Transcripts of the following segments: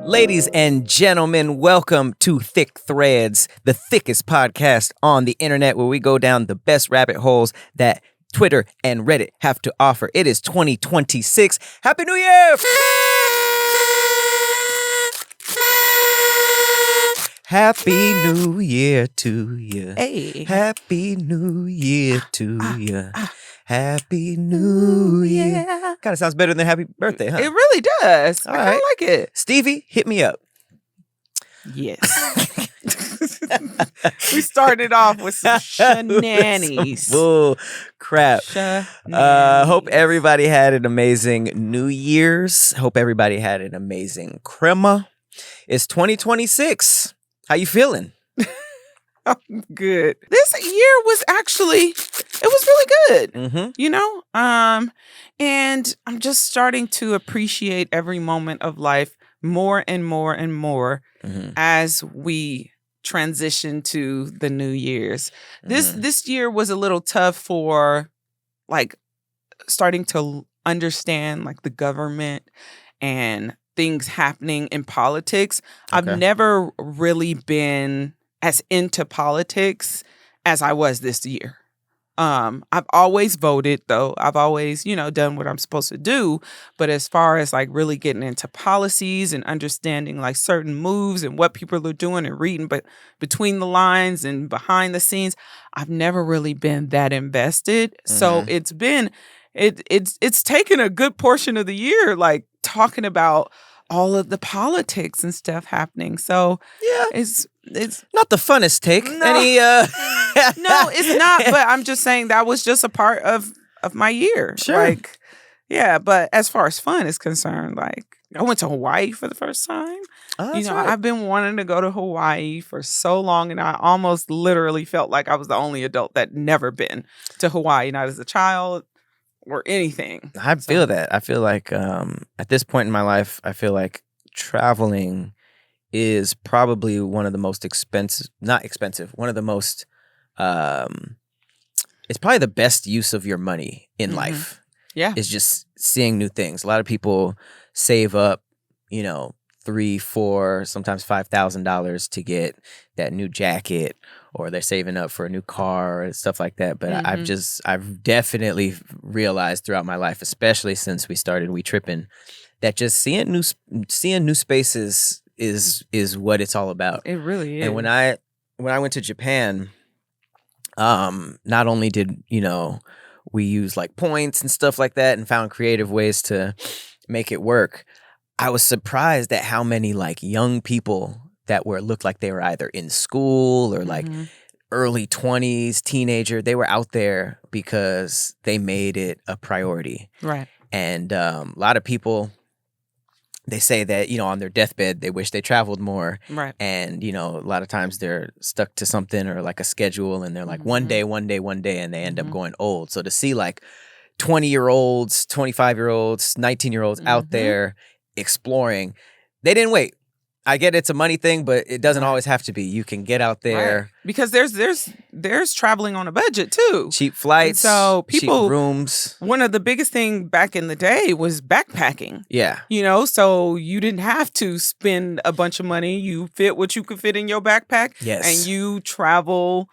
Ladies and gentlemen, welcome to Thick Threads, the thickest podcast on the internet where we go down the best rabbit holes that Twitter and Reddit have to offer. It is 2026. Happy New Year! Happy New Year to you. Hey. Happy New Year to you. Happy New Year. Kind of sounds better than Happy Birthday, huh? It really does. All I kind right. of like it. Stevie, hit me up. Yes. We started off with some shenanigans. Bull crap. Hope everybody had an amazing New Year's. Hope everybody had an amazing Crema. It's 2026. How you feeling? I'm good. This year was actually, it was really good. Mm-hmm. You know? And I'm just starting to appreciate every moment of life more and more and more as we transition to the New Year's. This year was a little tough for like starting to understand like the government and things happening in politics. Okay. I've never really been as into politics as I was this year. I've always voted though. I've always, done what I'm supposed to do. But as far as like really getting into policies and understanding like certain moves and what people are doing and reading, but between the lines and behind the scenes, I've never really been that invested. So it's been, it's taken a good portion of the year, like talking about all of the politics and stuff happening. So Yeah. it's Not the funnest take. No. Any, no, it's not. But I'm just saying that was just a part of my year. Sure. Like, yeah. But as far as fun is concerned, like I went to Hawaii for the first time. Oh, that's right. I've been wanting to go to Hawaii for so long, and I almost literally felt like I was the only adult that never been to Hawaii, not as a child or anything. I feel that. I feel like at this point in my life, I feel like traveling is probably one of the most one of the most, it's probably the best use of your money in life. Yeah. Is just seeing new things. A lot of people save up, $3,000, $4,000, sometimes $5,000 to get that new jacket, or they're saving up for a new car and stuff like that. But I've definitely realized throughout my life, especially since we started We Trippin', that just seeing new spaces is what it's all about. It really is. And when I went to Japan, not only did we use like points and stuff like that and found creative ways to make it work, I was surprised at how many like young people that looked like they were either in school or like early 20s, teenager. They were out there because they made it a priority. Right. And a lot of people, they say that, on their deathbed, they wish they traveled more. Right. And, a lot of times they're stuck to something or like a schedule, and they're like one day, and they end up going old. So to see like 20-year-olds, 25-year-olds, 19-year-olds out there exploring, they didn't wait. I get it's a money thing, but it doesn't always have to be. You can get out there. Right. Because there's traveling on a budget too. Cheap flights, And so people, cheap rooms. One of the biggest thing back in the day was backpacking. Yeah. So you didn't have to spend a bunch of money. You fit what you could fit in your backpack. Yes. And you travel,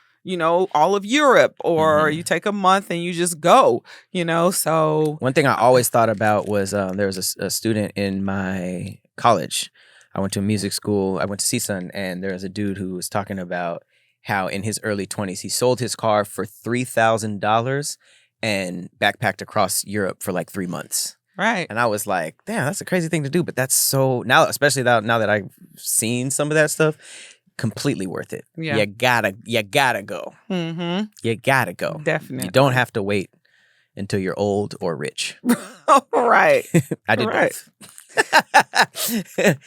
all of Europe, or you take a month and you just go, so. One thing I always thought about was there was a student in my college. I went to a music school. I went to CSUN, and there was a dude who was talking about how in his early 20s, he sold his car for $3,000 and backpacked across Europe for like 3 months. Right. And I was like, damn, that's a crazy thing to do. But that's so, now, especially now that I've seen some of that stuff, completely worth it. Yeah. You gotta go. Mm-hmm. You gotta go. Definitely. You don't have to wait until you're old or rich. Right. I did Right. both.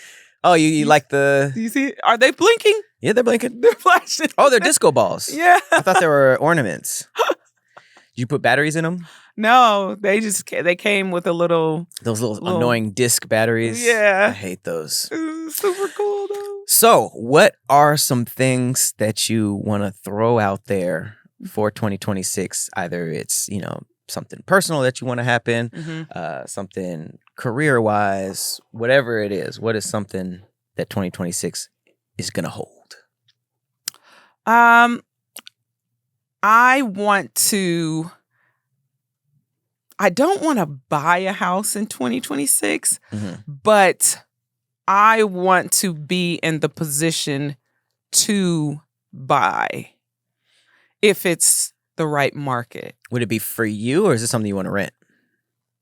Oh, you like the... Do you see? Are they blinking? Yeah, they're blinking. They're flashing. Oh, they're disco balls. Yeah. I thought they were ornaments. Did you put batteries in them? No, they came with a little... Those little annoying disc batteries? Yeah. I hate those. Super cool, though. So, what are some things that you want to throw out there for 2026? Either it's, something personal that you want to happen, something career-wise, whatever it is. What is something that 2026 is going to hold? I don't want to buy a house in 2026, but I want to be in the position to buy if it's the right market. Would it be for you, or is this something you want to rent?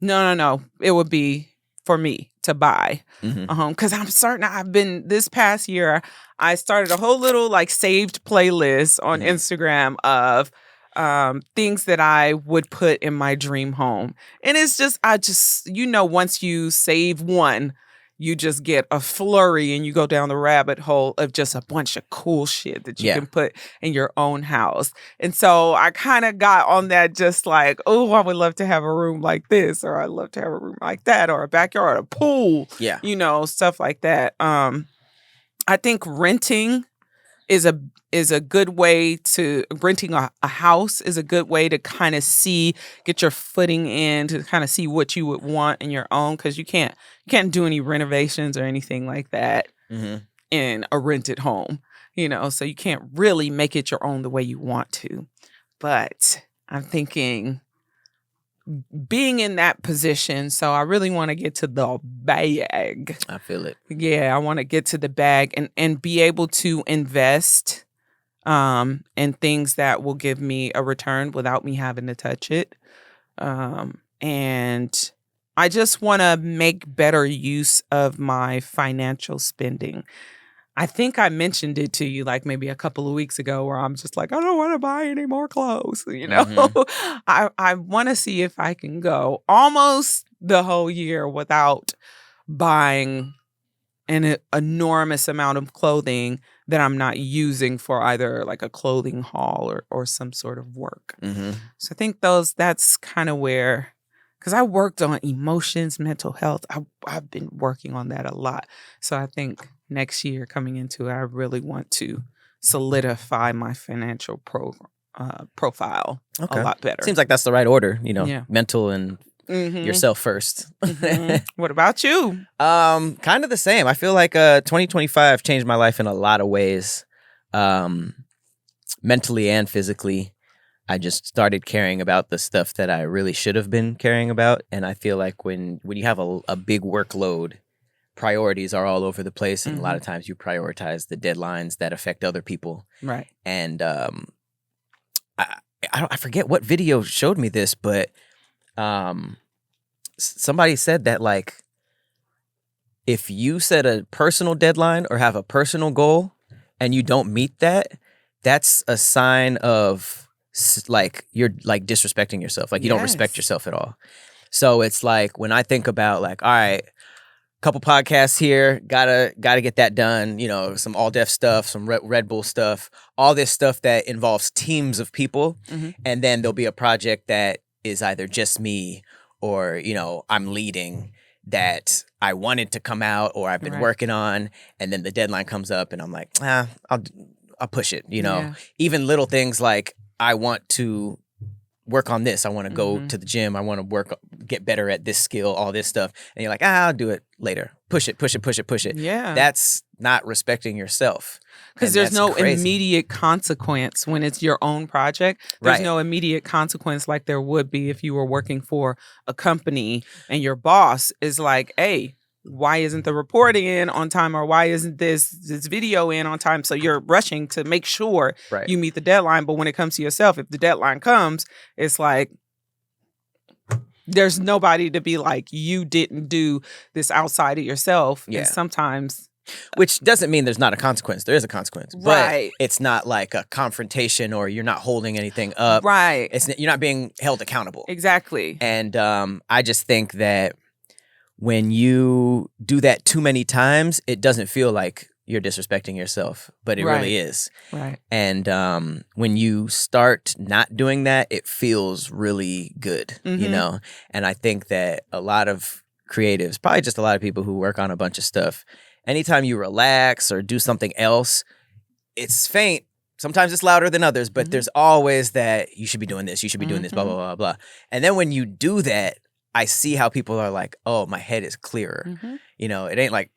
No. It would be for me to buy. Because this past year, I started a whole little like saved playlist on Instagram of things that I would put in my dream home. And it's just, once you save one, you just get a flurry and you go down the rabbit hole of just a bunch of cool shit that you can put in your own house. And so I kind of got on that, just like, oh, I would love to have a room like this, or I'd love to have a room like that, or a backyard, a pool, stuff like that. I think renting is a good way to renting a house is a good way to kind of get your footing in, to kind of see what you would want in your own, because you can't do any renovations or anything like that in a rented home, so you can't really make it your own the way you want to. But I'm thinking being in that position, so I really want to get to the bag. I feel it. Yeah, I want to get to the bag and be able to invest in things that will give me a return without me having to touch it. And I just want to make better use of my financial spending. I think I mentioned it to you like maybe a couple of weeks ago, where I'm just like, I don't want to buy any more clothes. I want to see if I can go almost the whole year without buying an enormous amount of clothing that I'm not using for either like a clothing haul or some sort of work. So I think that's kind of where, because I worked on emotions, mental health. I've been working on that a lot. So I think next year coming into it, I really want to solidify my financial profile a lot better. Seems like that's the right order, mental and yourself first. What about you? Kind of the same. I feel like 2025 changed my life in a lot of ways, mentally and physically. I just started caring about the stuff that I really should have been caring about. And I feel like when you have a big workload, priorities are all over the place. And a lot of times you prioritize the deadlines that affect other people. Right. And I forget what video showed me this, but somebody said that, like, if you set a personal deadline or have a personal goal and you don't meet that, that's a sign of like you're like disrespecting yourself. Like you don't respect yourself at all. So it's like when I think about like, all right, couple podcasts here, gotta get that done. Some All Def stuff, some Red Bull stuff, all this stuff that involves teams of people. And then there'll be a project that is either just me or, I'm leading, that I wanted to come out or I've been working on. And then the deadline comes up and I'm like, I'll push it. Even little things like, I want to work on this. I want to go to the gym. I want to get better at this skill, all this stuff. And you're like, I'll do it later. Push it. Yeah. That's not respecting yourself. Because there's no immediate consequence when it's your own project. There's no immediate consequence like there would be if you were working for a company and your boss is like, hey, why isn't the report in on time, or why isn't this video in on time? So you're rushing to make sure you meet the deadline. But when it comes to yourself, if the deadline comes, it's like there's nobody to be like, you didn't do this outside of yourself. And sometimes, which doesn't mean there's not a consequence. There is a consequence, but it's not like a confrontation, or you're not holding anything up. You're not being held accountable. Exactly. And I just think that when you do that too many times, it doesn't feel like you're disrespecting yourself, but it really is. Right. And when you start not doing that, it feels really good, And I think that a lot of creatives, probably just a lot of people who work on a bunch of stuff, anytime you relax or do something else, it's faint sometimes it's louder than others, but Mhm. there's always that you should be doing this, you should be doing this, blah, blah, Mhm. blah, blah. And then when you do that, I see how people are like, oh, my head is clearer. Mhm. You know, it ain't like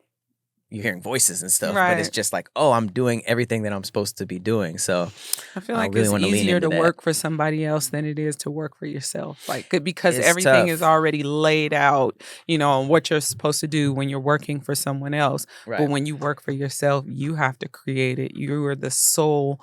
you're hearing voices and stuff, but it's Right. just like, oh, I'm doing everything that I'm supposed to be doing. So I feel I like really it's want to lean easier into to that. work for somebody else than it is to work for yourself. Like, because It's everything is tough. already laid out, on what you're supposed to do when you're working for someone else. But Right. when you work for yourself, you have to create it. You are the sole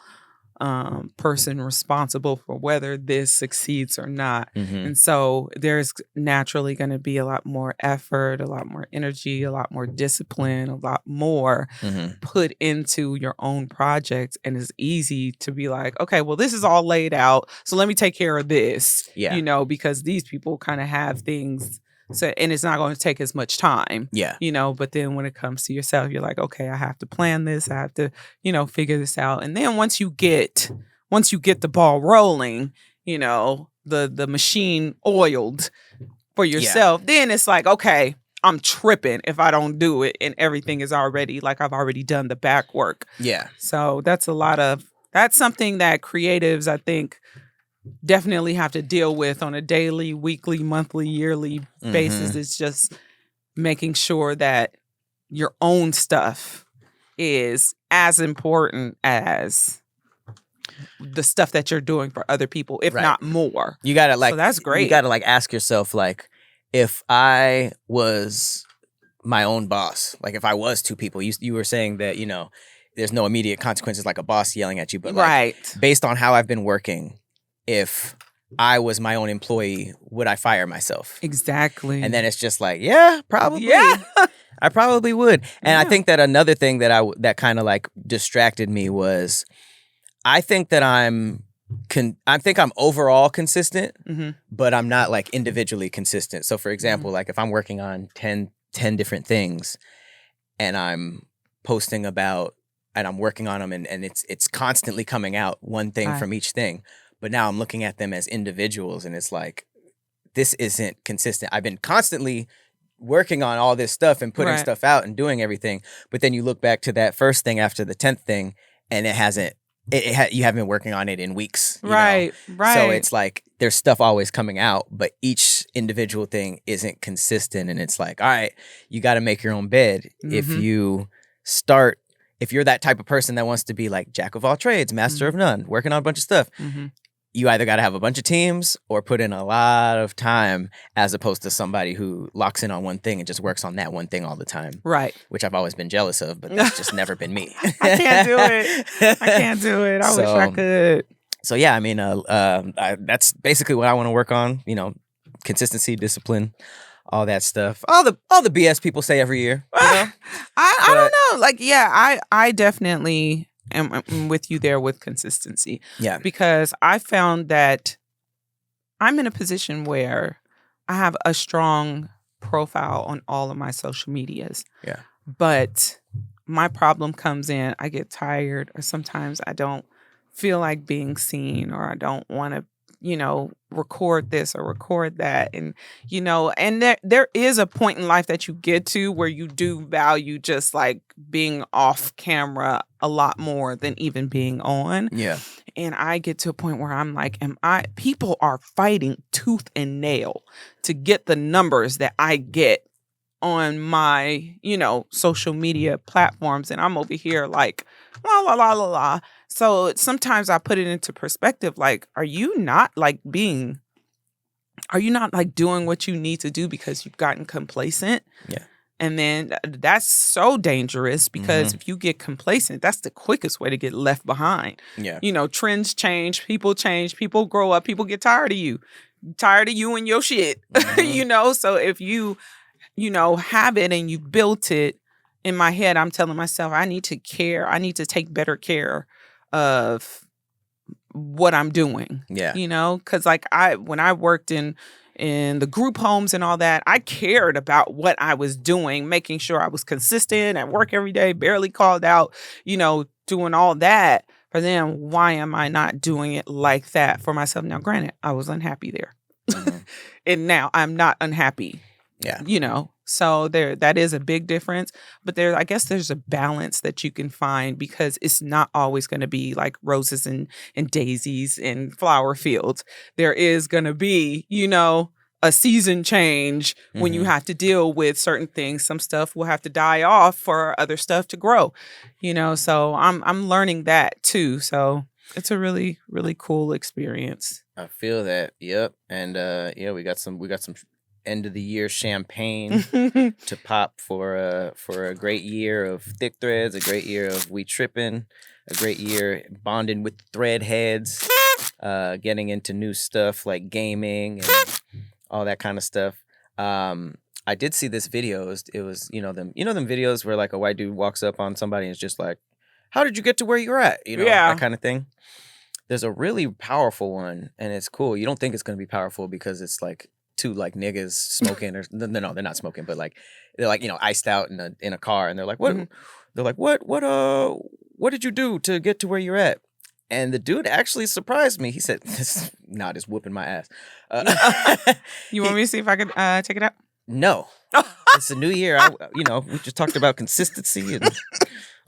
person responsible for whether this succeeds or not. Hmm. And so there's naturally going to be a lot more effort, a lot more energy, a lot more discipline, a lot more Hmm. put into your own project. And it's easy to be like, okay, well, this is all laid out. So let me take care of this, Yeah. because these people kind of have things. So, and it's not going to take as much time, Yeah. but then when it comes to yourself, you're like, okay, I have to plan this. I have to, figure this out. And then once you get the ball rolling, the machine oiled for yourself, then it's like, okay, I'm tripping if I don't do it. And everything is already like, I've already done the back work. Yeah. So that's something that creatives, I think, definitely have to deal with on a daily, weekly, monthly, yearly basis. Mhm. It's just making sure that your own stuff is as important as the stuff that you're doing for other people, if Right. not more. You gotta So that's great. You gotta ask yourself, like, if I was my own boss, like if I was two people, you were saying that, there's no immediate consequences like a boss yelling at you, but like Right. based on how I've been working, if I was my own employee, would I fire myself? Exactly. And then it's just like, yeah, probably. Yeah. I probably would. And I Yeah. think that another thing that kind of like distracted me was I think that I think I'm overall consistent, Mhm. but I'm not like individually consistent. So for example, like if I'm working on 10 different things and I'm posting about and I'm working on them and it's constantly coming out one thing Right. from each thing, but now I'm looking at them as individuals and it's like this isn't consistent. I've been constantly working on all this stuff and putting Right. stuff out and doing everything, but then you look back to that first thing after the 10th thing and it hasn't you haven't been working on it in weeks. you know? Right. Right. So it's like there's stuff always coming out, but each individual thing isn't consistent. And it's like, all right, you got to make your own bed. If Mhm. if you're that type of person that wants to be like jack of all trades, master of none, working on a bunch of stuff, Mhm. you either got to have a bunch of teams or put in a lot of time as opposed to somebody who locks in on one thing and just works on that one thing all the time, Right. which I've always been jealous of, but that's just never been me. I can't do it. I can't do it. I wish I could. So yeah, I mean, that's basically what I want to work on. Consistency, discipline, all that stuff. All the BS people say every year. I But- don't know. Like, yeah, I definitely am with you there with consistency Yeah. because I found that I'm in a position where I have a strong profile on all of my social medias. Yeah. But my problem comes in, I get tired, or sometimes I don't feel like being seen, or I don't want to, record this or record that. And, and there is a point in life that you get to where you do value just like being off camera a lot more than even being on. Yeah. And I get to a point where I'm like, people are fighting tooth and nail to get the numbers that I get on my, social media platforms. And I'm over here like, la, la, la, la, la. So sometimes I put it into perspective. Like, are you not like doing what you need to do because you've gotten complacent? Yeah. And then that's so dangerous because if you get complacent, that's the quickest way to get left behind. Yeah. Trends change, people grow up, people get tired of you and your shit, So if you, have it and you built it, in my head, I'm telling myself, I need to care. I need to take better care of what I'm doing. Yeah. Because like when I worked in the group homes and all that, I cared about what I was doing, making sure I was consistent at work every day, barely called out, doing all that. But then why am I not doing it like that for myself? Now, granted, I was unhappy there. And now I'm not unhappy. Yeah. So that is a big difference. But I guess there's a balance that you can find because it's not always going to be like roses and daisies and flower fields. There is going to be, a season change when you Mhm. have to deal with certain things. Some stuff will have to die off for other stuff to grow. So I'm learning that too. So it's a really, really cool experience. I feel that. Yep. And yeah, we got some end of the year champagne to pop for a great year of Thick Threads, a great year of We Trippin', a great year bonding with thread heads, getting into new stuff like gaming and all that kind of stuff. I did see this video. It was them videos where like a white dude walks up on somebody and is just like, "How did you get to where you're at?" Yeah. That kind of thing. There's a really powerful one, and it's cool. You don't think it's gonna be powerful because it's like two like niggas smoking or no, they're not smoking, but like they're like iced out in a car, and they're like, "What?" Mhm. They're like, what did you do to get to where you're at?" And the dude actually surprised me. He said, "This not is whooping my ass." You want me to see if I could take it out? No, it's a new year. We just talked about consistency and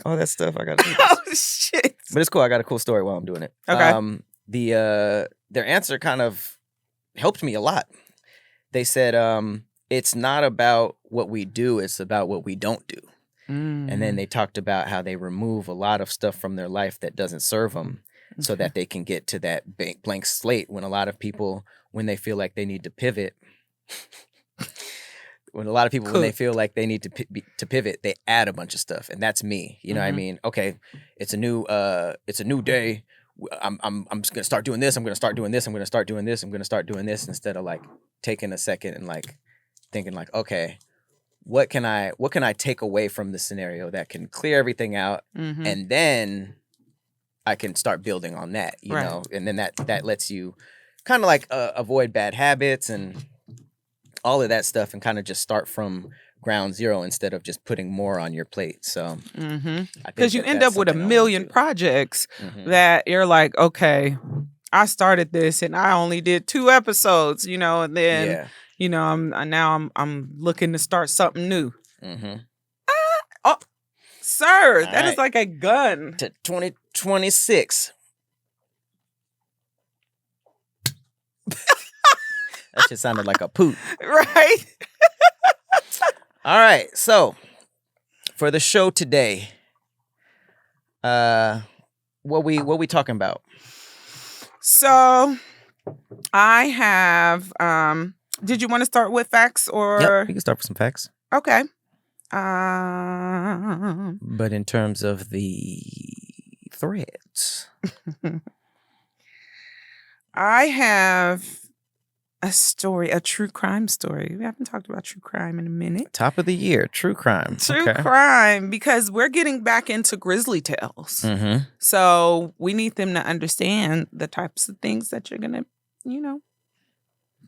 all that stuff. I got to do this. Oh shit! But it's cool. I got a cool story while I'm doing it. Okay. Their answer kind of helped me a lot. They said, it's not about what we do, it's about what we don't do. And then they talked about how they remove a lot of stuff from their life that doesn't serve them so that they can get to that blank slate when a lot of people, when they feel like they need to pivot, when they feel like they need to pivot, they add a bunch of stuff. And that's me. You know what I mean? Okay, it's a new day. I'm just gonna start doing this. I'm gonna start doing this. I'm gonna start doing this. I'm gonna start doing this instead of like taking a second and like thinking like, okay, what can I take away from the scenario that can clear everything out, and then I can start building on that, you Right. know, and then that lets you kind of like avoid bad habits and all of that stuff, and kind of just start from ground zero instead of just putting more on your plate. So because you end up with a million projects that you're like, okay, I started this and I only did 2 episodes, and then I'm looking to start something new. Oh, sir, that is like a gun. To 2026. That shit sounded like a poot. Right? All right, so for the show today, what we talking about? So I have did you want to start with facts or Yep, we can start with some facts. Okay. But in terms of the threads, I have a story, a true crime story. We haven't talked about true crime in a minute. top of the year, true crime. True crime, because we're getting back into Grizzly Tales. Mm-hmm. So we need them to understand the types of things that you're going to,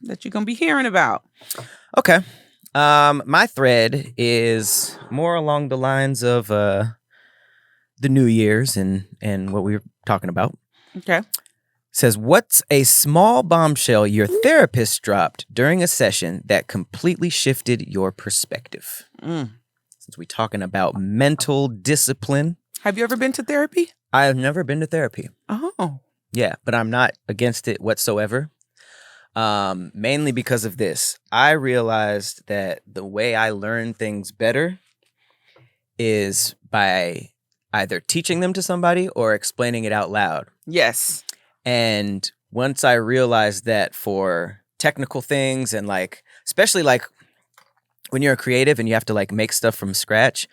that you're going to be hearing about. Okay. My thread is more along the lines of the New Year's and what we were talking about. Okay. Says, what's a small bombshell your therapist dropped during a session that completely shifted your perspective? Since we're talking about mental discipline. Have you ever been to therapy? I have never been to therapy. Oh. Yeah, but I'm not against it whatsoever. Mainly because of this. I realized that the way I learn things better is by either teaching them to somebody or explaining it out loud. Yes. And once I realized that for technical things and like, especially like when you're a creative and you have to like make stuff from scratch,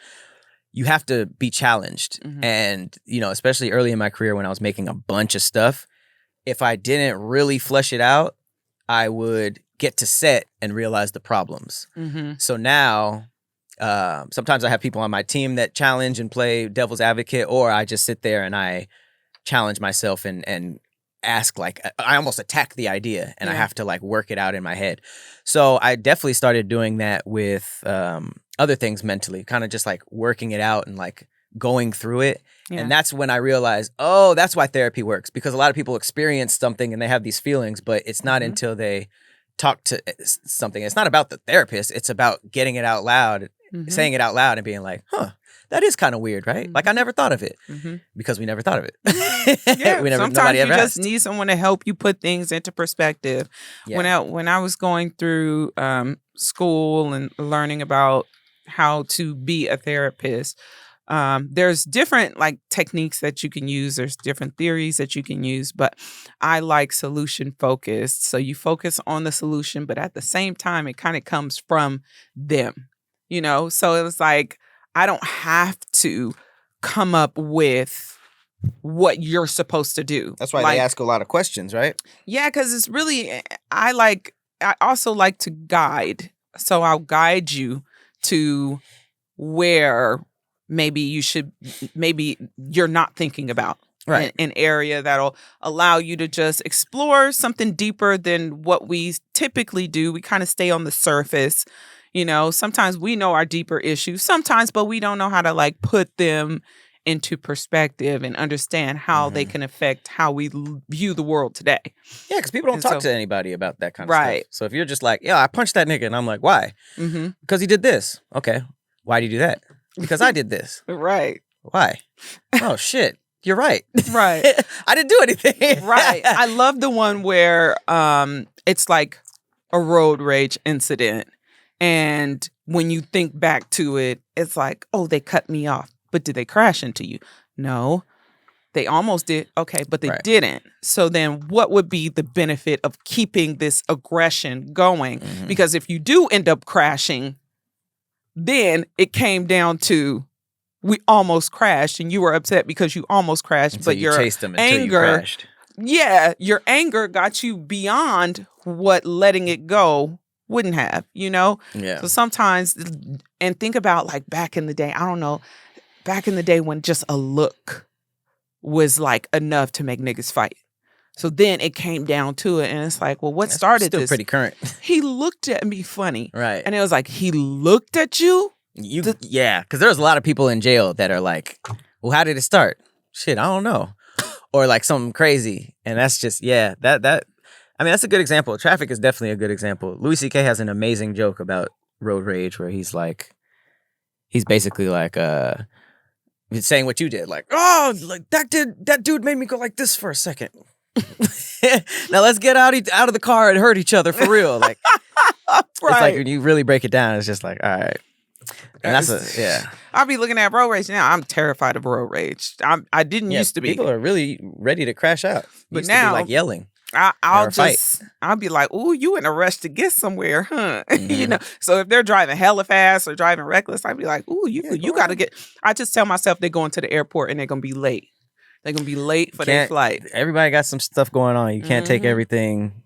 you have to be challenged. And, especially early in my career when I was making a bunch of stuff, if I didn't really flesh it out, I would get to set and realize the problems. So now, sometimes I have people on my team that challenge and play devil's advocate, or I just sit there and I challenge myself and ask, like, I almost attack the idea and I have to like work it out in my head. So I definitely started doing that with other things mentally, kind of just like working it out and like going through it. And that's when I realized, oh, that's why therapy works, because a lot of people experience something and they have these feelings, but it's not until they talk to something. It's not about the therapist. It's about getting it out loud, saying it out loud and being like, huh, that is kind of weird, right? Like, I never thought of it because we never thought of it. Yeah, sometimes nobody you ever just asked. need someone to help you put things into perspective. Yeah. When I was going through school and learning about how to be a therapist, there's different like techniques that you can use. There's different theories that you can use, but I like solution focused. So you focus on the solution, but at the same time, it kind of comes from them, you know? So it was like, I don't have to come up with what you're supposed to do. That's why like, they ask a lot of questions, right? yeah, because it's really, I also like to guide. So I'll guide you to where maybe you're not thinking about. Right. An area that'll allow you to just explore something deeper than what we typically do. We kind of stay on the surface. You know, sometimes we know our deeper issues, sometimes, but we don't know how to like put them into perspective and understand how they can affect how we view the world today. Yeah, because people don't And talk so- to anybody about that kind of Right. stuff. So if you're just like, yeah, I punched that nigga, and I'm like, why? Mm-hmm. Because he did this. Okay. Why did you do that? Because I did this. Right. Why? Oh, shit. You're right. Right. I didn't do anything. Right. I love the one where it's like a road rage incident. And when you think back to it, it's like, oh, they cut me off. But did they crash into you? No. They almost did. Okay, but they Right. didn't. So then what would be the benefit of keeping this aggression going? Because if you do end up crashing, then it came down to we almost crashed and you were upset because you almost crashed, Until but you your chased them until you anger, crashed. yeah, your anger got you beyond what letting it go wouldn't have, you know? Yeah. So sometimes, and think about like back in the day, I don't know, back in the day when just a look was like enough to make niggas fight. So then it came down to it, and it's like, well, what That's started still this? pretty current. He looked at me funny. Right. And it was like, he looked at you? Yeah, because there's a lot of people in jail that are like, well, how did it start? Shit, I don't know. Or like something crazy. And that's just, yeah, I mean, that's a good example. Traffic is definitely a good example. Louis C.K. has an amazing joke about road rage where he's basically like, saying what you did. Like, oh, like that dude made me go like this for a second. Now let's get out of the car and hurt each other for real. Like, it's like when you really break it down, it's just like, all right. And yeah. I'll be looking at road rage now. I'm terrified of road rage. I didn't used to be. People are really ready to crash out. But Used to now- be like yelling. I'll be like, ooh, you in a rush to get somewhere, huh? You know. So if they're driving hella fast or driving reckless, I'd be like, ooh, you gotta get. I just tell myself they're going to the airport and they're gonna be late. They're gonna be late for their flight. Everybody got some stuff going on. You can't take Mhm. everything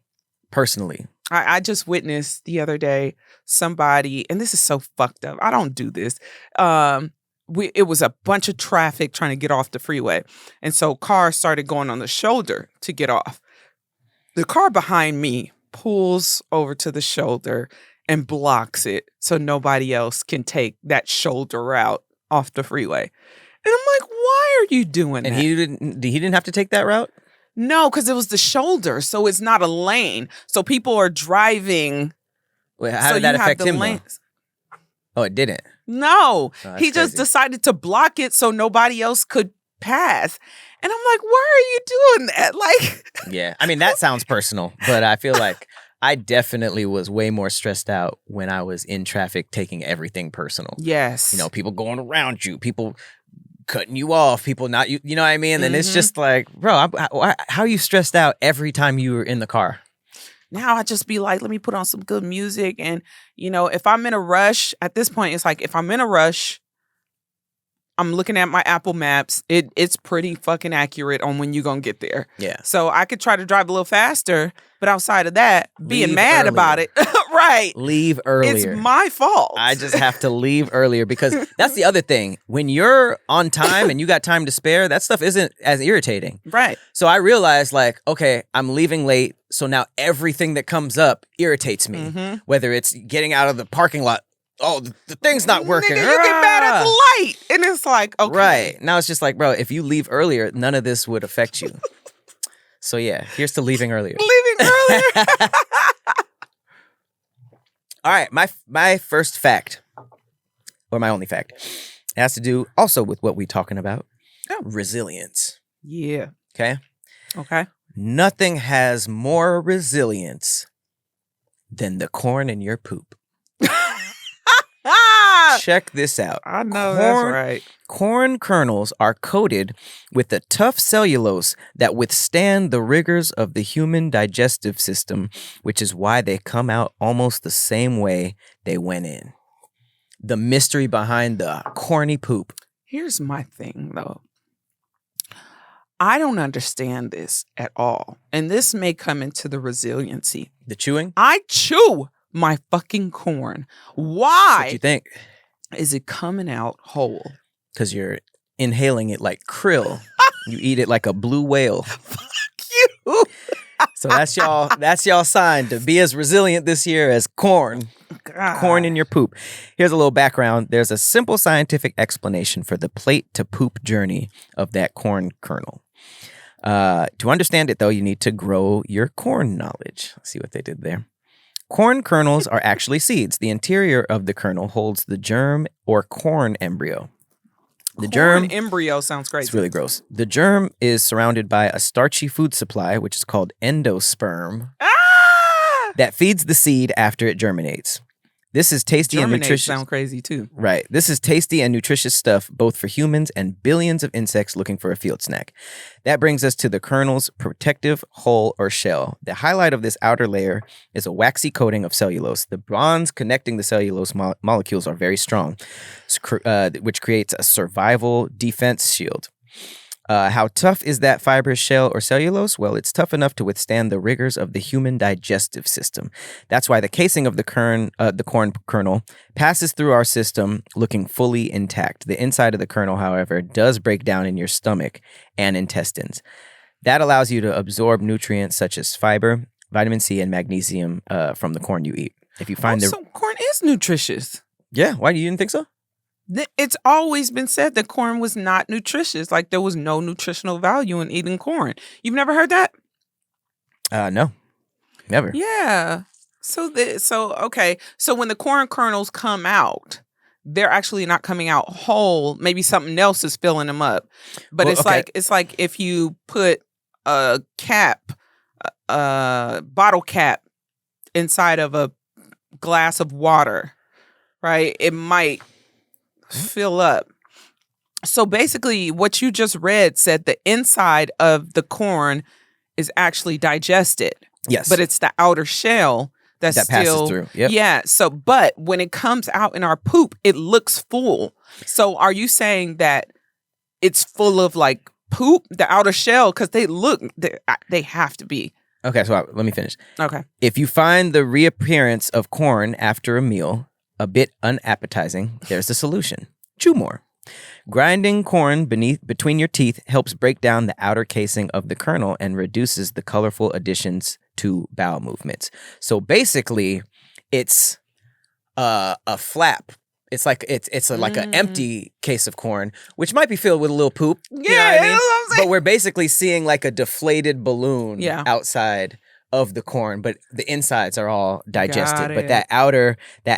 personally. I just witnessed the other day somebody, and this is so fucked up. I don't do this. It was a bunch of traffic trying to get off the freeway, and so cars started going on the shoulder to get off. The car behind me pulls over to the shoulder and blocks it so nobody else can take that shoulder route off the freeway. And I'm like, why are you doing And that? he didn't have to take that route? No, because it was the shoulder, so it's not a lane. So people are driving. Wait, how so did that you have affect the him though? lanes. Oh, it didn't. No, Oh, that's he just crazy. decided to block it so nobody else could pass. And I'm like, why are you doing that? Like, Yeah. I mean, that sounds personal, but I feel like I definitely was way more stressed out when I was in traffic taking everything personal. yes. You know, people going around you, people cutting you off, people not you know what I mean? And it's Mhm. just like, bro, how are you stressed out every time you were in the car? Now I just be like, let me put on some good music. And, you know, if I'm in a rush, at this point, it's like, if I'm in a rush, I'm looking at my Apple Maps. It's pretty fucking accurate on when you're going to get there. Yeah. So I could try to drive a little faster, but outside of that, being Leave mad about earlier. it. Right. Leave earlier. It's my fault. I just have to leave earlier because that's the other thing. When you're on time and you got time to spare, that stuff isn't as irritating. Right. So I realized, like, okay, I'm leaving late. So now everything that comes up irritates me. Mhm. Whether it's getting out of the parking lot. Oh, the thing's not working. Nigga, you get mad at the Ah. light. And it's like, okay. Right. Now it's just like, bro, if you leave earlier, none of this would affect you. So yeah, here's to leaving earlier. Leaving earlier. All right, my first fact, or my only fact, has to do also with what we're talking about. Oh. Resilience. Yeah. Okay? Okay. Nothing has more resilience than the corn in your poop. Check this out. I know that's right. Corn kernels are coated with a tough cellulose that withstand the rigors of the human digestive system, which is why they come out almost the same way they went in. The mystery behind the corny poop. Here's my thing, though. I don't understand this at all. And this may come into the resiliency. The chewing? I chew my fucking corn. Why What you think? is it coming out whole? Because you're inhaling it like krill. You eat it like a blue whale. Fuck you. So that's y'all sign to be as resilient this year as corn. God. Corn in your poop. Here's a little background. There's a simple scientific explanation for the plate to poop journey of that corn kernel. To understand it, though, you need to grow your corn knowledge. Let's see what they did there. Corn kernels are actually seeds. The interior of the kernel holds the germ or corn embryo. The germ embryo sounds crazy. It's really gross. The germ is surrounded by a starchy food supply, which is called endosperm, that feeds the seed after it germinates. This is tasty and nutritious. Sound crazy too. Right. This is tasty and nutritious stuff, both for humans and billions of insects looking for a field snack. That brings us to the kernel's protective hull or shell. The highlight of this outer layer is a waxy coating of cellulose. The bonds connecting the cellulose molecules are very strong, which creates a survival defense shield. How tough is that fibrous shell or cellulose? Well, it's tough enough to withstand the rigors of the human digestive system. That's why the casing of the corn kernel passes through our system looking fully intact. The inside of the kernel, however, does break down in your stomach and intestines. That allows you to absorb nutrients such as fiber, vitamin C, and magnesium from the corn you eat. If you find so corn is nutritious. Yeah, why you didn't think so? It's always been said that corn was not nutritious. Like there was no nutritional value in eating corn. You've never heard that? No, never. Yeah. So okay. So when the corn kernels come out, they're actually not coming out whole. Maybe something else is filling them up. But Well, okay. it's like if you put a bottle cap inside of a glass of water, right? It might fill up. So basically what you just read said the inside of the corn is actually digested. Yes. But it's the outer shell that passes through. Yep. Yeah. So but when it comes out in our poop, it looks full. So are you saying that it's full of like poop, the outer shell? Because they have to be. Okay, so let me finish. Okay. If you find the reappearance of corn after a meal a bit unappetizing, there's a solution. Chew more. Grinding corn between your teeth helps break down the outer casing of the kernel and reduces the colorful additions to bowel movements. So basically, it's a flap. It's like like an empty case of corn, which might be filled with a little poop. Yeah, you know what I mean? that's what I'm saying. But we're basically seeing like a deflated balloon Yeah. outside of the corn, but the insides are all digested. Got But it. that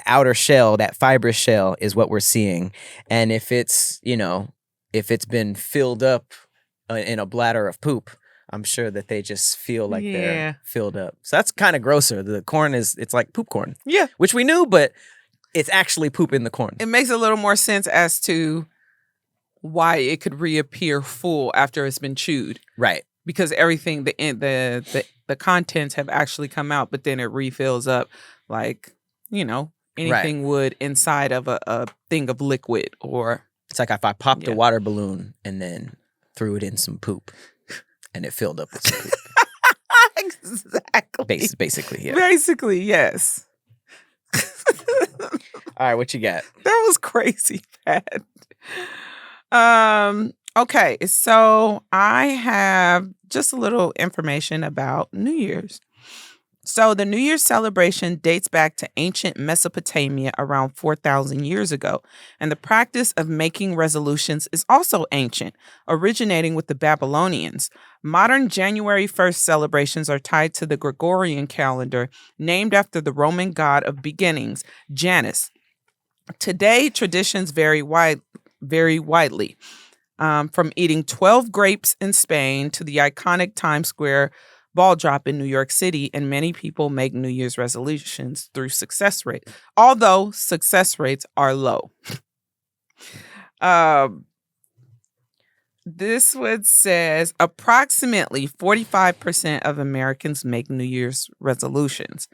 outer shell, that fibrous shell, is what we're seeing. And if it's been filled up in a bladder of poop, I'm sure that they just feel like Yeah. they're filled up. So that's kind of grosser. The corn it's like poop corn, Yeah. which we knew, but it's actually poop in the corn. It makes a little more sense as to why it could reappear full after it's been chewed. Right. Because everything, the contents have actually come out, but then it refills up like, anything would inside of a thing of liquid or. It's like if I popped Yeah. a water balloon and then threw it in some poop and it filled up with some poop. Exactly. Basically, yeah. Basically, yes. All right, what you got? That was crazy bad. Okay, so I have just a little information about New Year's. So the New Year's celebration dates back to ancient Mesopotamia around 4,000 years ago, and the practice of making resolutions is also ancient, originating with the Babylonians. Modern January 1st celebrations are tied to the Gregorian calendar, named after the Roman god of beginnings, Janus. Today, traditions vary widely, from eating 12 grapes in Spain to the iconic Times Square ball drop in New York City, and many people make New Year's resolutions through success rate, although success rates are low. This one says approximately 45% of Americans make New Year's resolutions.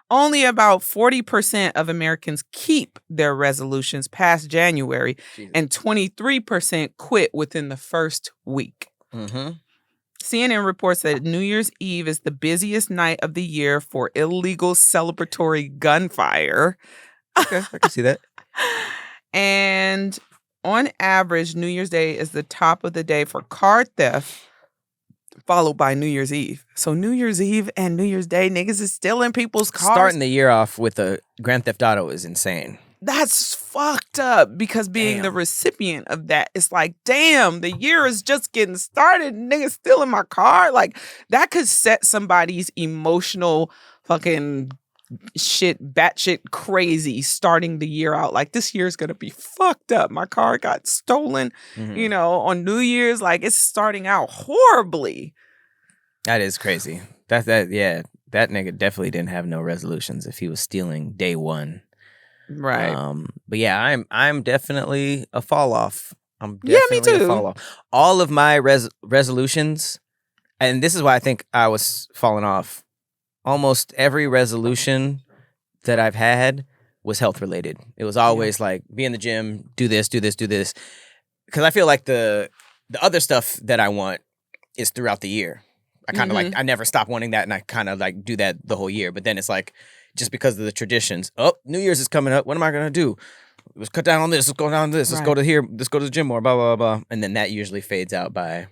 Only about 40% of Americans keep their resolutions past January, Jesus. and 23% quit within the first week. Mm-hmm. CNN reports that New Year's Eve is the busiest night of the year for illegal celebratory gunfire. Okay, I can see that. And on average, New Year's Day is the top of the day for car theft, followed by New Year's Eve. So New Year's Eve and New Year's Day, niggas is stealing people's cars. Starting the year off with a Grand Theft Auto is insane. That's fucked up, because being the recipient of that, it's like, damn, the year is just getting started. Niggas stealing my car. Like, that could set somebody's emotional fucking batshit crazy starting the year out. Like, this year's gonna be fucked up. My car got stolen, on New Year's. Like, it's starting out horribly. That is crazy. That nigga definitely didn't have no resolutions if he was stealing day one. Right. But yeah, I'm definitely a fall off. I'm Yeah, me definitely too. a fall off. All of my resolutions, and this is why I think I was falling off. Almost every resolution that I've had was health related. It was always like, be in the gym, do this, do this, do this. Because I feel like the other stuff that I want is throughout the year. I kind of like, I never stop wanting that, and I kind of like do that the whole year. But then it's like, just because of the traditions. Oh, New Year's is coming up. What am I going to do? Let's cut down on this. Let's go down on this. Let's go to here. Let's go to the gym more, blah, blah, blah. And then that usually fades out by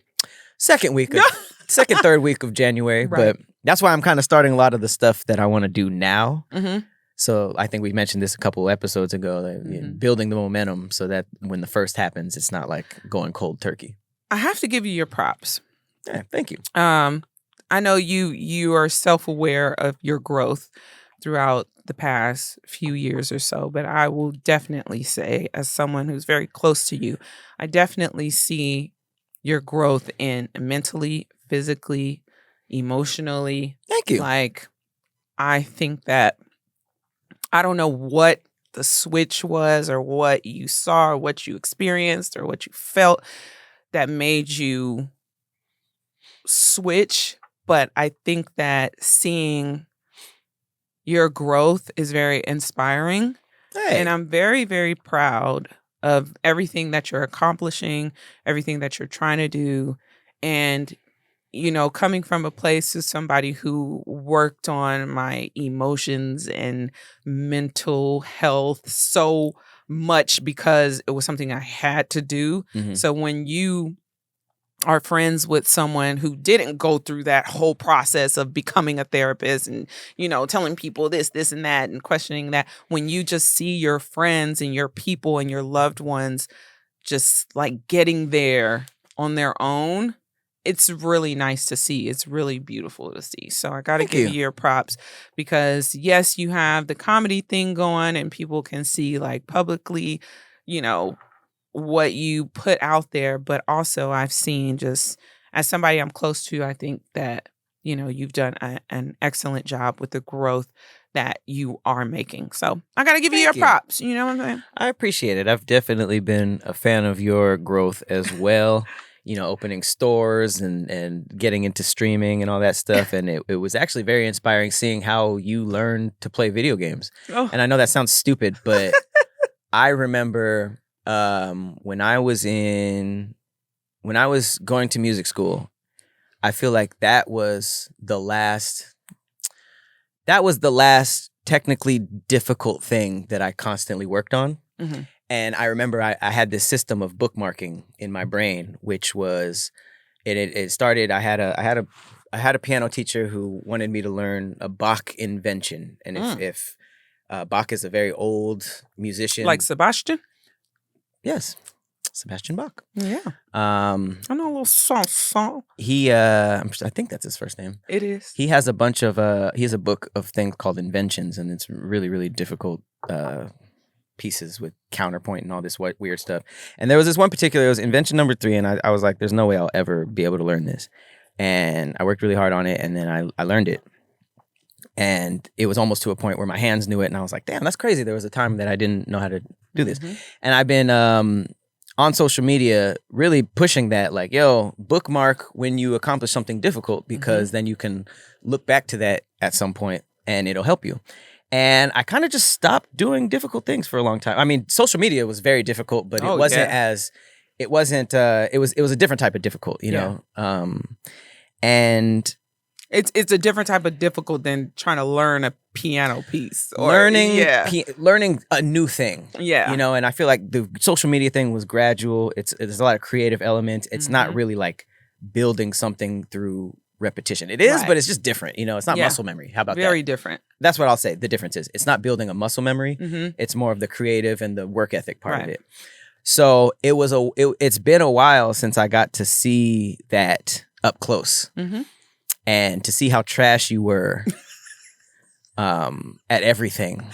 second, third week of January. Right. But that's why I'm kind of starting a lot of the stuff that I want to do now. Mm-hmm. So I think we mentioned this a couple episodes ago, that, building the momentum so that when the first happens, it's not like going cold turkey. I have to give you your props. Yeah, thank you. I know you are self-aware of your growth throughout the past few years or so, but I will definitely say, as someone who's very close to you, I definitely see your growth in mentally, physically, emotionally. Thank you. Like, I think that, I don't know what the switch was, or what you saw, or what you experienced, or what you felt that made you switch, but I think that seeing your growth is very inspiring. Hey. And I'm very, very proud of everything that you're accomplishing, everything that you're trying to do. And, coming from a place of somebody who worked on my emotions and mental health so much because it was something I had to do. Mm-hmm. So when you are friends with someone who didn't go through that whole process of becoming a therapist and, telling people this and that and questioning that, when you just see your friends and your people and your loved ones just like getting there on their own, it's really nice to see. It's really beautiful to see. So I got to give you your props, because yes, you have the comedy thing going and people can see like publicly, what you put out there, but also I've seen, just as somebody I'm close to, I think that, you've done an excellent job with the growth that you are making. So I got to give you your props. You know what I'm saying? I appreciate it. I've definitely been a fan of your growth as well. Opening stores and getting into streaming and all that stuff. And it was actually very inspiring seeing how you learned to play video games. Oh. And I know that sounds stupid, but I remember when I was going to music school, I feel like that was the last technically difficult thing that I constantly worked on. Mm-hmm. And I remember I had this system of bookmarking in my brain, which was it started. I had I had a piano teacher who wanted me to learn a Bach invention, and if Bach is a very old musician, Like Sebastian. yes, Sebastian Bach. Yeah, I know a little song. He, I think that's his first name. It is. He has a bunch of he has a book of things called inventions, and it's really, really difficult pieces with counterpoint and all this weird stuff. And there was this one particular, it was invention number 3, and I was like, there's no way I'll ever be able to learn this. And I worked really hard on it, and then I learned it. And it was almost to a point where my hands knew it, and I was like, damn, that's crazy. There was a time that I didn't know how to do this. And I've been on social media really pushing that, like, yo, bookmark when you accomplish something difficult, because then you can look back to that at some point and it'll help you. And I kind of just stopped doing difficult things for a long time. I mean, social media was very difficult, but it wasn't it was a different type of difficult, you know? And it's a different type of difficult than trying to learn a piano piece or learning a new thing. Yeah. You know, and I feel like the social media thing was gradual. There's a lot of creative elements. It's not really like building something through repetition. It is, but it's just different. You know, it's not muscle memory. How about that? Very different. That's what I'll say. The difference is it's not building a muscle memory. It's more of the creative and the work ethic part of it. So it's been a while since I got to see that up close. And to see how trash you were at everything.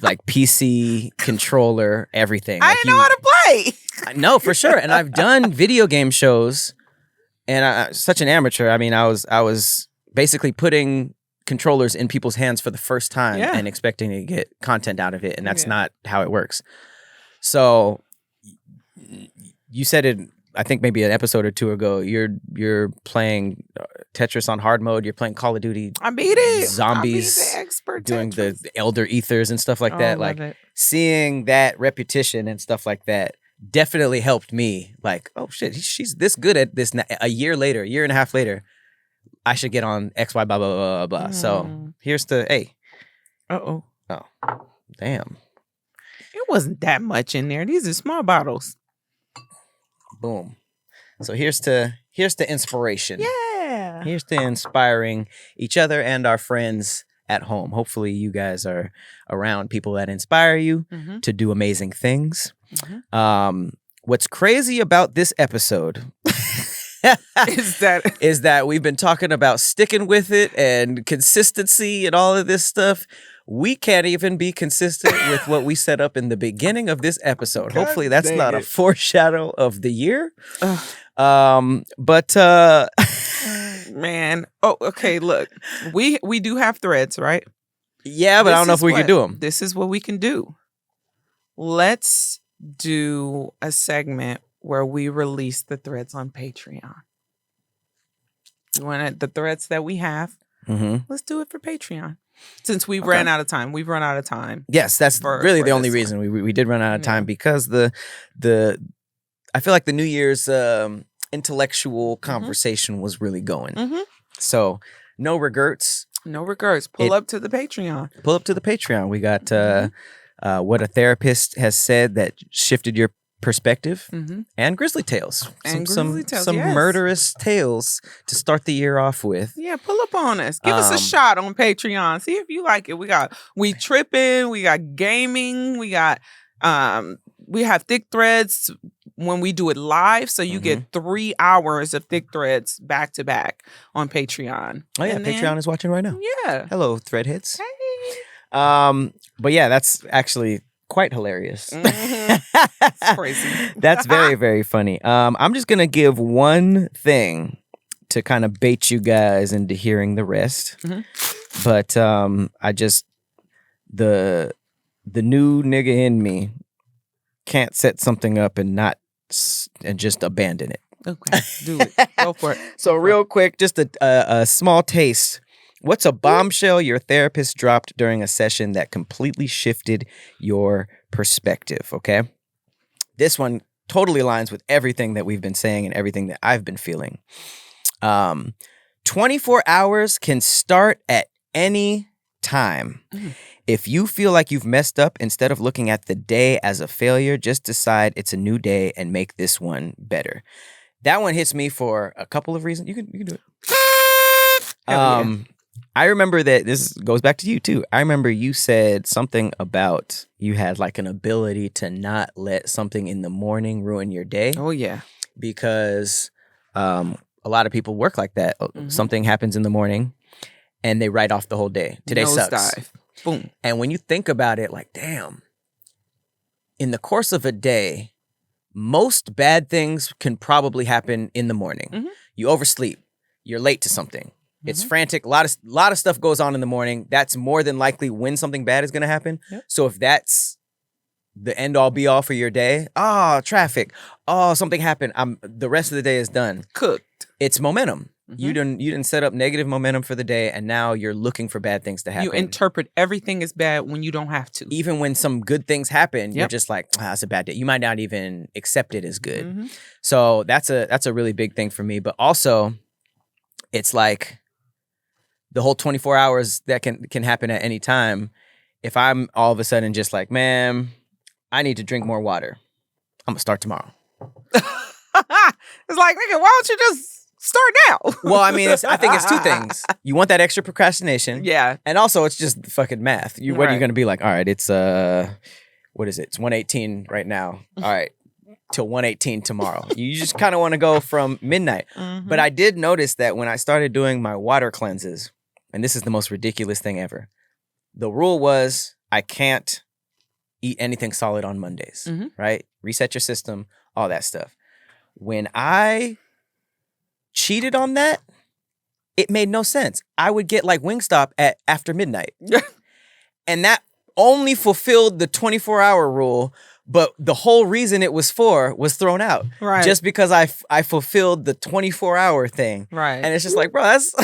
Like PC, controller, everything. I didn't know how to play. No, for sure. And I've done video game shows, and I'm such an amateur. I mean, I was basically putting controllers in people's hands for the first time and expecting to get content out of it, and that's not how it works. So you said it, I think maybe an episode or 2 ago, you're playing Tetris on hard mode. You're playing Call of Duty. I beat it. Zombies. I beat the expert doing Tetris. the Elder Ethers and stuff like that. Like seeing that repetition and stuff like that definitely helped me. Like, oh shit, she's this good at this. A year and a half later, I should get on X, Y, blah, blah, blah, blah, blah. So here's the, hey. Oh, damn. It wasn't that much in there. These are small bottles. Boom. So here's to inspiration. Yeah. Here's to inspiring each other and our friends at home. Hopefully you guys are around people that inspire you to do amazing things. What's crazy about this episode is that we've been talking about sticking with it and consistency and all of this stuff. We can't even be consistent with what we set up in the beginning of this episode. Hopefully that's not a foreshadow of the year. But man. Oh, okay, look. We do have threads, right? Yeah, but I don't know if we can do them. This is what we can do. Let's do a segment where we release the threads on Patreon. You want the threads that we have? Let's do it for Patreon. Since we ran out of time. We've run out of time. Yes, that's really the only reason we did run out of time, because I feel like the New Year's intellectual conversation was really going. So no regrets. No regrets. Pull up to the Patreon. Pull up to the Patreon. We got what a therapist has said that shifted your perspective, and Grizzly Tales. Some murderous tales to start the year off with. Yeah, pull up on us. Give us a shot on Patreon. See if you like it. We tripping, we got gaming, we got we have thick threads when we do it live, so you get 3 hours of thick threads back to back on Patreon. Oh yeah, Patreon is watching right now. Yeah. Hello, Threadheads. Hey. But yeah, that's actually quite hilarious. It's crazy. That's very, very funny. I'm just gonna give one thing to kind of bait you guys into hearing the rest. But I just the new nigga in me can't set something up and just abandon it. Okay, do it. Go for it. So real quick, just a small taste. What's a bombshell your therapist dropped during a session that completely shifted your perspective? Okay. This one totally aligns with everything that we've been saying and everything that I've been feeling. 24 hours can start at any time. If you feel like you've messed up, instead of looking at the day as a failure, just decide it's a new day and make this one better. That one hits me for a couple of reasons. You can do it. Hell yeah. I remember that this goes back to you too. I remember you said something about you had like an ability to not let something in the morning ruin your day. Oh yeah. Because a lot of people work like that. Mhm. Something happens in the morning and they write off the whole day. Today sucks. Nosedive. Boom. And when you think about it, like, damn, in the course of a day, most bad things can probably happen in the morning. Mhm. You oversleep. You're late to something. It's Mhm. frantic. A lot of stuff goes on in the morning. That's more than likely when something bad is going to happen. Yep. So if that's the end all be all for your day, traffic, something happened, the rest of the day is done. Cooked. It's momentum. Mhm. You didn't set up negative momentum for the day, and now you're looking for bad things to happen. You interpret everything as bad when you don't have to. Even when some good things happen, you're Yep. just like, it's a bad day. You might not even accept it as good. Mhm. So that's a really big thing for me. But also, it's like the whole 24 hours that can happen at any time. If I'm all of a sudden just like, man, I need to drink more water, I'm gonna start tomorrow. It's like, nigga, why don't you just start now? Well, I mean, I think it's two things. You want that extra procrastination. Yeah. And also, it's just fucking math. What are you Right. going to be like? All right, it's what is it? It's 1:18 right now. All right, till 1:18 tomorrow. You just kind of want to go from midnight. Mhm. But I did notice that when I started doing my water cleanses, and this is the most ridiculous thing ever, the rule was I can't eat anything solid on Mondays. Mhm. Right? Reset your system, all that stuff. When I cheated on that, it made no sense. I would get like Wingstop at after midnight. And that only fulfilled the 24-hour rule, but the whole reason it was for was thrown out. Right. Just because I fulfilled the 24-hour thing. right. And it's just like, bro, that's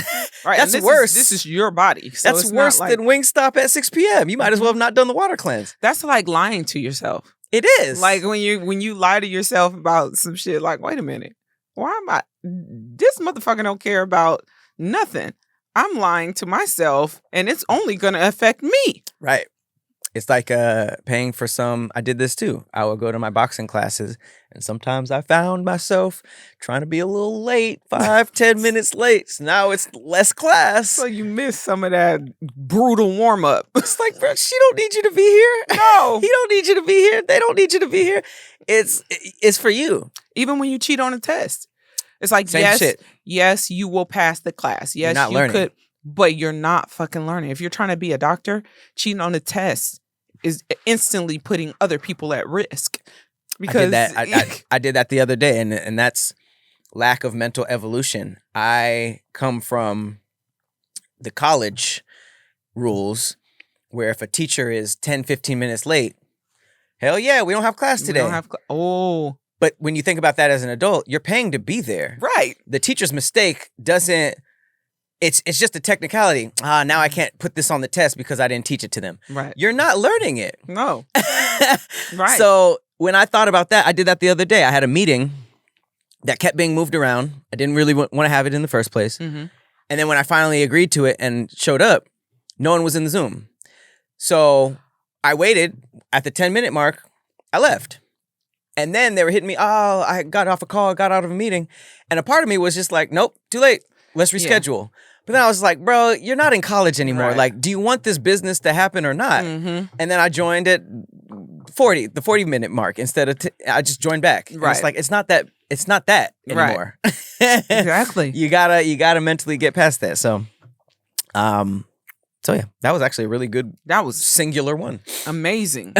right. that's and worse. This is your body. So that's it's worse not like, than Wingstop at 6 p.m. You might as well have not done the water cleanse. that's like lying to yourself. It is. Like when you lie to yourself about some shit, like, wait a minute, why am I? This motherfucker don't care about nothing. I'm lying to myself, and it's only gonna affect me. Right. It's like paying for I did this too. I would go to my boxing classes, and sometimes I found myself trying to be a little late, 5-10 minutes late. So now it's less class. So you miss some of that brutal warm up. It's like, bro, she don't need you to be here. No. He don't need you to be here. They don't need you to be here. It's for you. Even when you cheat on a test, it's like, Same yes, shit. yes, you will pass the class. Yes, not you learning. could, but you're not fucking learning. If you're trying to be a doctor, cheating on a test is instantly putting other people at risk. Because I did that. I did that the other day, and that's lack of mental evolution. I come from the college rules where if a teacher is 10-15 minutes late, hell yeah, we don't have class we today. don't have But when you think about that as an adult, you're paying to be there. right. The teacher's mistake doesn't. It's just a technicality. Now I can't put this on the test because I didn't teach it to them. Right. You're not learning it. No. Right. So when I thought about that, I did that the other day. I had a meeting that kept being moved around. I didn't really want to have it in the first place. Mm-hmm. And then when I finally agreed to it and showed up, no one was in the Zoom. So I waited. At the 10-minute mark, I left. And then they were hitting me, I got off a call, got out of a meeting. And a part of me was just like, nope, too late. Let's reschedule. But then I was like, bro, you're not in college anymore. Right. Like, do you want this business to happen or not? Mm-hmm. And then I joined at the 40-minute mark instead of, I just joined back. And Right. it's like, it's not that Right. anymore. Exactly. You gotta mentally get past that. So yeah, that was actually a really good That was singular one. amazing.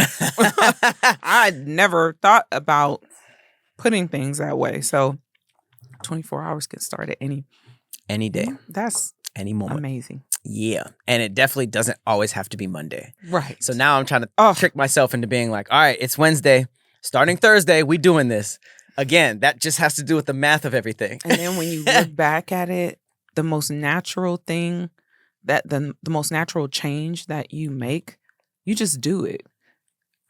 I'd never thought about putting things that way. So 24 hours can start at Any day, That's any moment. amazing. Yeah. And it definitely doesn't always have to be Monday. Right. So now I'm trying to Oh. trick myself into being like, all right, it's Wednesday. Starting Thursday, we doing this. Again, that just has to do with the math of everything. And then when you look back at it, the most natural thing that the most natural change that you make, you just do it.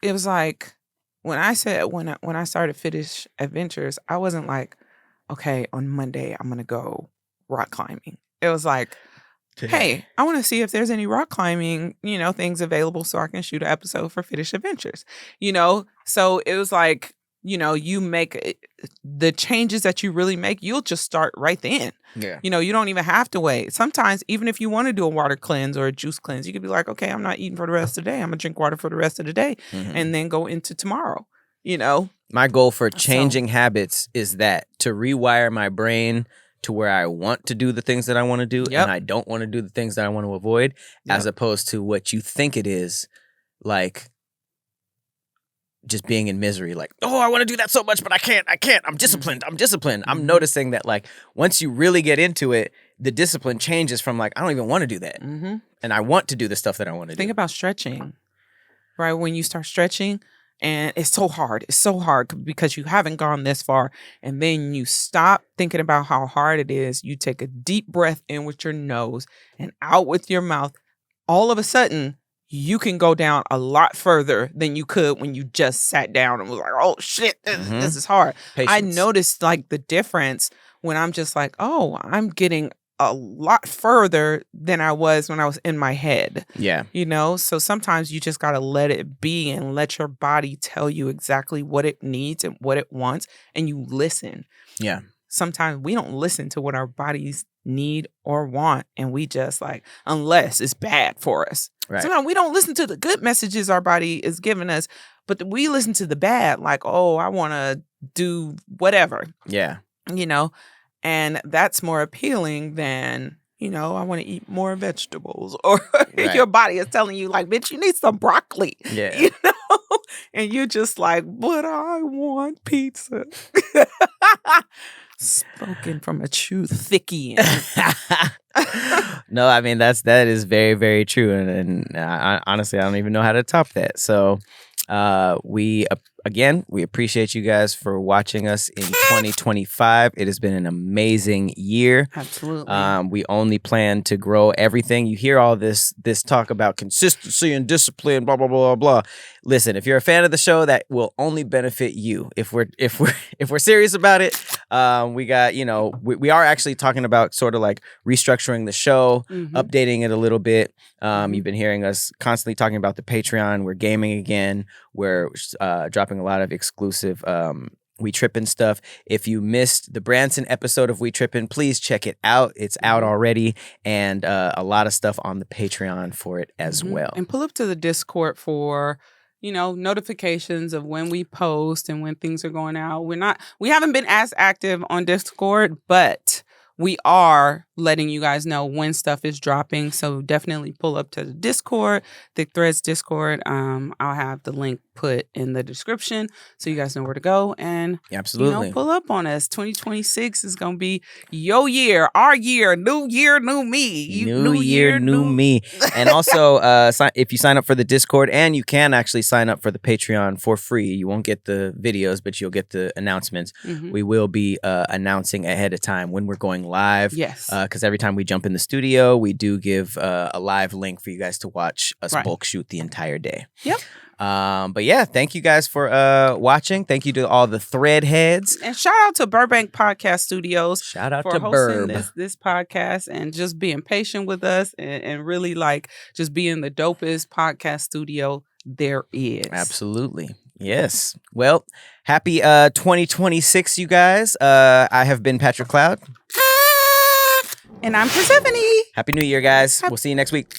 It was like when I said when I started Fitish Adventures, I wasn't like, okay, on Monday I'm gonna go rock climbing. It was like, hey, I want to see if there's any rock climbing, things available so I can shoot an episode for Fitish Adventures. So it was like you make the changes that you really make, you'll just start right then. Yeah. You don't even have to wait. Sometimes, even if you want to do a water cleanse or a juice cleanse, you could be like, okay, I'm not eating for the rest of the day. I'm going to drink water for the rest of the day and then go into tomorrow, My goal for changing habits is that to rewire my brain to where I want to do the things that I want to do and I don't want to do the things that I want to avoid, as opposed to what you think it is, like just being in misery, like, oh, I want to do that so much, but I can't. I'm disciplined. I'm noticing that, like, once you really get into it, the discipline changes from like, I don't even want to do that. And I want to do the stuff that I want to do. Think about stretching, right? When you start stretching, and it's so hard. It's so hard because you haven't gone this far. And then you stop thinking about how hard it is. You take a deep breath in with your nose and out with your mouth. All of a sudden, you can go down a lot further than you could when you just sat down and was like, oh, shit, this is hard. Patience. I noticed like the difference when I'm just like, oh, I'm getting a lot further than I was when I was in my head. Yeah. So sometimes you just got to let it be and let your body tell you exactly what it needs and what it wants, and you listen. Yeah. Sometimes we don't listen to what our bodies need or want, and we just like, unless it's bad for us. Right. Sometimes we don't listen to the good messages our body is giving us, but we listen to the bad, like, oh, I want to do whatever. Yeah. And that's more appealing than, I want to eat more vegetables. Or Right. your body is telling you, like, bitch, you need some broccoli. Yeah. And you're just like, but I want pizza. Spoken from a true thickie. No, I mean that is very, very true, and honestly, I don't even know how to top that. So, we appreciate you guys for watching us in 2025. It has been an amazing year. Absolutely. We only plan to grow everything. You hear all this talk about consistency and discipline, blah blah blah blah. Listen, if you're a fan of the show, that will only benefit you. If we're serious about it, we got we are actually talking about sort of like restructuring the show, updating it a little bit. You've been hearing us constantly talking about the Patreon. We're gaming again. We're dropping a lot of exclusive We Trippin' stuff. If you missed the Branson episode of We Trippin', please check it out. It's out already, and a lot of stuff on the Patreon for it as well. And pull up to the Discord for notifications of when we post and when things are going out. We haven't been as active on Discord, but we are letting you guys know when stuff is dropping. So definitely pull up to the Discord, Thick Threads Discord. I'll have the link put in the description so you guys know where to go. And absolutely, pull up on us. 2026 is going to be your year, our year, new year, new me. New year, new me. And also, if you sign up for the Discord, and you can actually sign up for the Patreon for free, you won't get the videos, but you'll get the announcements. We will be announcing ahead of time when we're going live. Yes. Because every time we jump in the studio, we do give a live link for you guys to watch us bulk shoot the entire day. Yep. But yeah, thank you guys for watching. Thank you to all the thread heads. And shout out to Burbank Podcast Studios. Shout out for to hosting Burb. this podcast and just being patient with us and really like just being the dopest podcast studio there is. Absolutely. Yes. Well, happy 2026, you guys. I have been Patrick Cloud. And I'm Persephone. Happy New Year, guys. We'll see you next week.